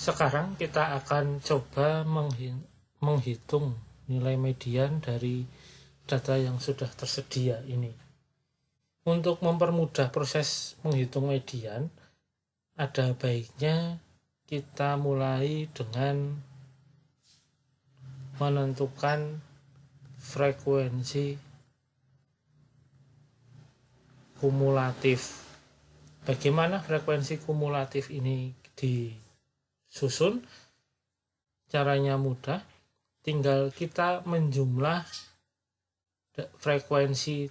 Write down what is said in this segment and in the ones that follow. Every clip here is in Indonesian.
Sekarang kita akan coba menghitung nilai median dari data yang sudah tersedia ini. Untuk mempermudah proses menghitung median, ada baiknya kita mulai dengan menentukan frekuensi kumulatif. Bagaimana frekuensi kumulatif ini disusun? Caranya mudah, tinggal kita menjumlah frekuensi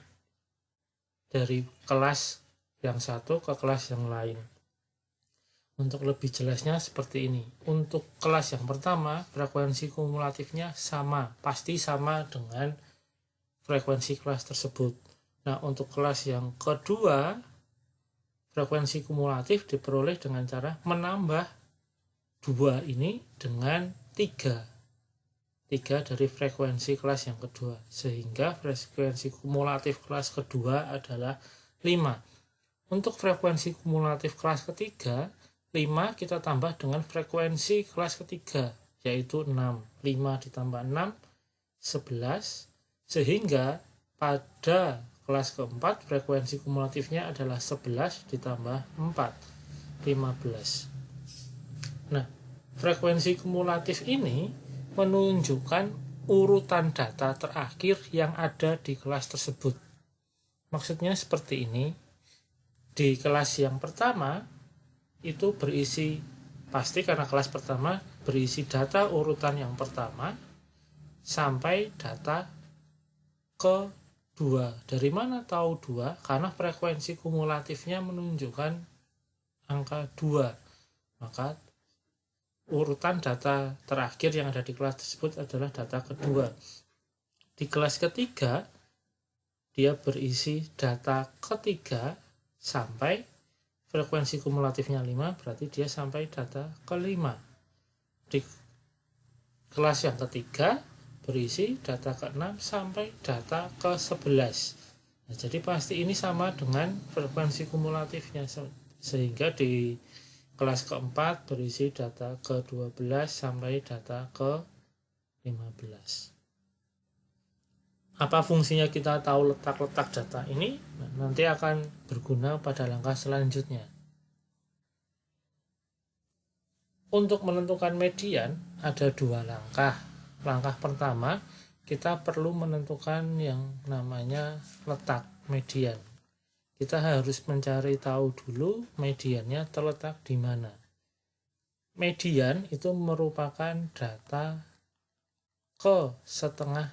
dari kelas yang satu ke kelas yang lain. Untuk lebih jelasnya seperti ini. Untuk kelas yang pertama, frekuensi kumulatifnya sama, pasti sama dengan frekuensi kelas tersebut. Nah, untuk kelas yang kedua, frekuensi kumulatif diperoleh dengan cara menambah 2 ini dengan 3 dari frekuensi kelas yang kedua, sehingga frekuensi kumulatif kelas kedua adalah 5. Untuk frekuensi kumulatif kelas ketiga, 5 kita tambah dengan frekuensi kelas ketiga, yaitu 6. 5 ditambah 6, 11, sehingga pada kelas keempat frekuensi kumulatifnya adalah 11 ditambah 4, 15. Nah, frekuensi kumulatif ini menunjukkan urutan data terakhir yang ada di kelas tersebut. Maksudnya seperti ini. Di kelas yang pertama itu berisi, pasti karena kelas pertama berisi data urutan yang pertama sampai data kedua. Dari mana tahu 2? Karena frekuensi kumulatifnya menunjukkan angka 2. Maka urutan data terakhir yang ada di kelas tersebut adalah data kedua. Di kelas ketiga dia berisi data ketiga sampai frekuensi kumulatifnya 5, berarti dia sampai data kelima. Di kelas yang ketiga berisi data ke-6 sampai data ke-11. Nah, jadi pasti ini sama dengan frekuensi kumulatifnya, sehingga di kelas keempat berisi data ke-12 sampai data ke-15. Apa fungsinya kita tahu letak-letak data ini? Nah, nanti akan berguna pada langkah selanjutnya. Untuk menentukan median ada 2 langkah. Langkah pertama, kita perlu menentukan yang namanya letak median. Kita harus mencari tahu dulu mediannya terletak di mana. Median itu merupakan data ke setengah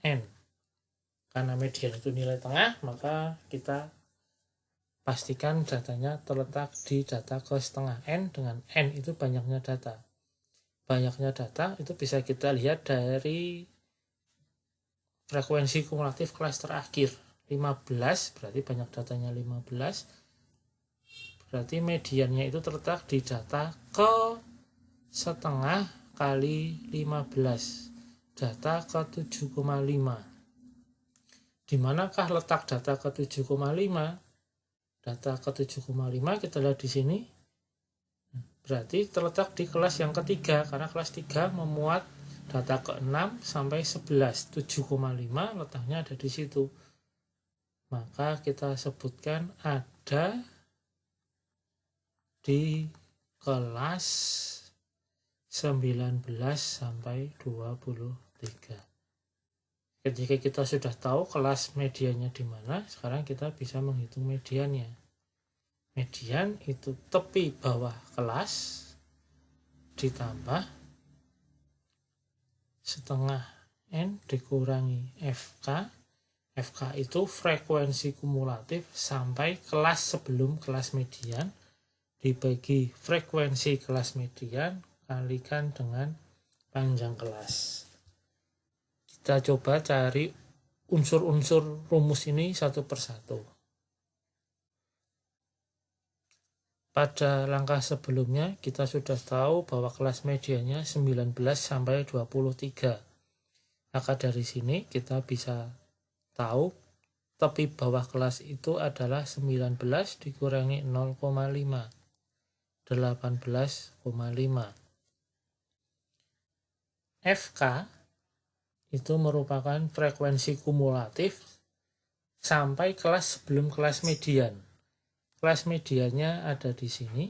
N. Karena median itu nilai tengah, maka kita pastikan datanya terletak di data ke setengah N, dengan N itu banyaknya data. Banyaknya data itu bisa kita lihat dari frekuensi kumulatif kelas terakhir. 15, berarti banyak datanya 15. Berarti mediannya itu terletak di data ke setengah kali 15. Data ke 7,5. Di manakah letak data ke 7,5? Data ke 7,5 kita lihat di sini. Berarti terletak di kelas yang ketiga, karena kelas 3 memuat data ke-6 sampai 11. 7,5 letaknya ada di situ. Maka kita sebutkan ada di kelas 19 sampai 23. Ketika kita sudah tahu kelas mediannya di mana, sekarang kita bisa menghitung mediannya. Median itu tepi bawah kelas ditambah setengah N dikurangi FK. FK itu frekuensi kumulatif sampai kelas sebelum kelas median, dibagi frekuensi kelas median kalikan dengan panjang kelas. Kita coba cari unsur-unsur rumus ini satu persatu. Pada langkah sebelumnya kita sudah tahu bahwa kelas mediannya 19 sampai 23. Maka dari sini kita bisa tahu tepi bawah kelas itu adalah 19 dikurangi 0,5, 18,5. FK itu merupakan frekuensi kumulatif sampai kelas sebelum kelas median. Kelas mediannya ada di sini.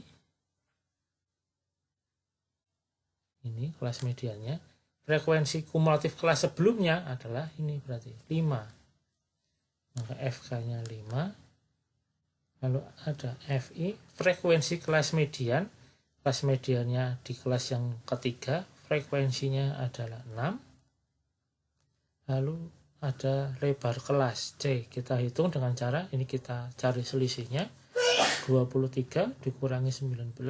Ini kelas mediannya. Frekuensi kumulatif kelas sebelumnya adalah ini, berarti 5. Maka FK-nya 5. Lalu ada FI, frekuensi kelas median. Kelas mediannya di kelas yang ketiga, frekuensinya adalah 6. Lalu ada lebar kelas C. Kita hitung dengan cara ini, kita cari selisihnya. 23 dikurangi 19.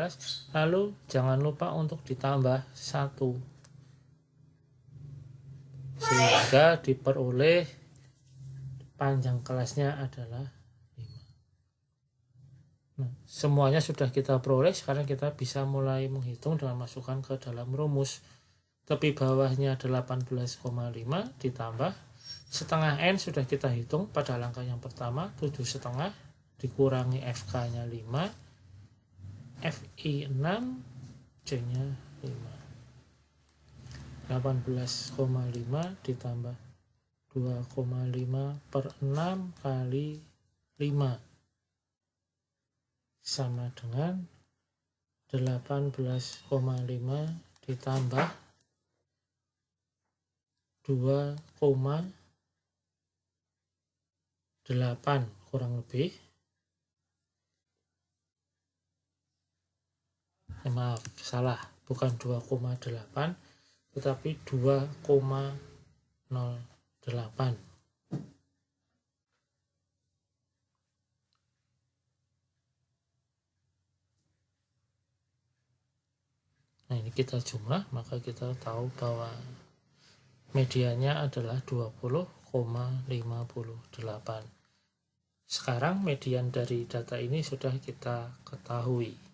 Lalu jangan lupa untuk ditambah 1. Sehingga diperoleh panjang kelasnya adalah 5. Nah, semuanya sudah kita peroleh. Sekarang kita bisa mulai menghitung dengan masukkan ke dalam rumus. Tepi bawahnya 18,5 ditambah setengah N sudah kita hitung pada langkah yang pertama, 7,5 dikurangi FK-nya 5, FI 6, C-nya 5. 18,5 ditambah 2,5 per 6 kali 5 sama dengan 18,5 ditambah 2,8 kurang lebih, maaf salah, bukan 2,8 tetapi 2,08. Nah, ini kita jumlah, maka kita tahu bahwa medianya adalah 20,58. Sekarang median dari data ini sudah kita ketahui.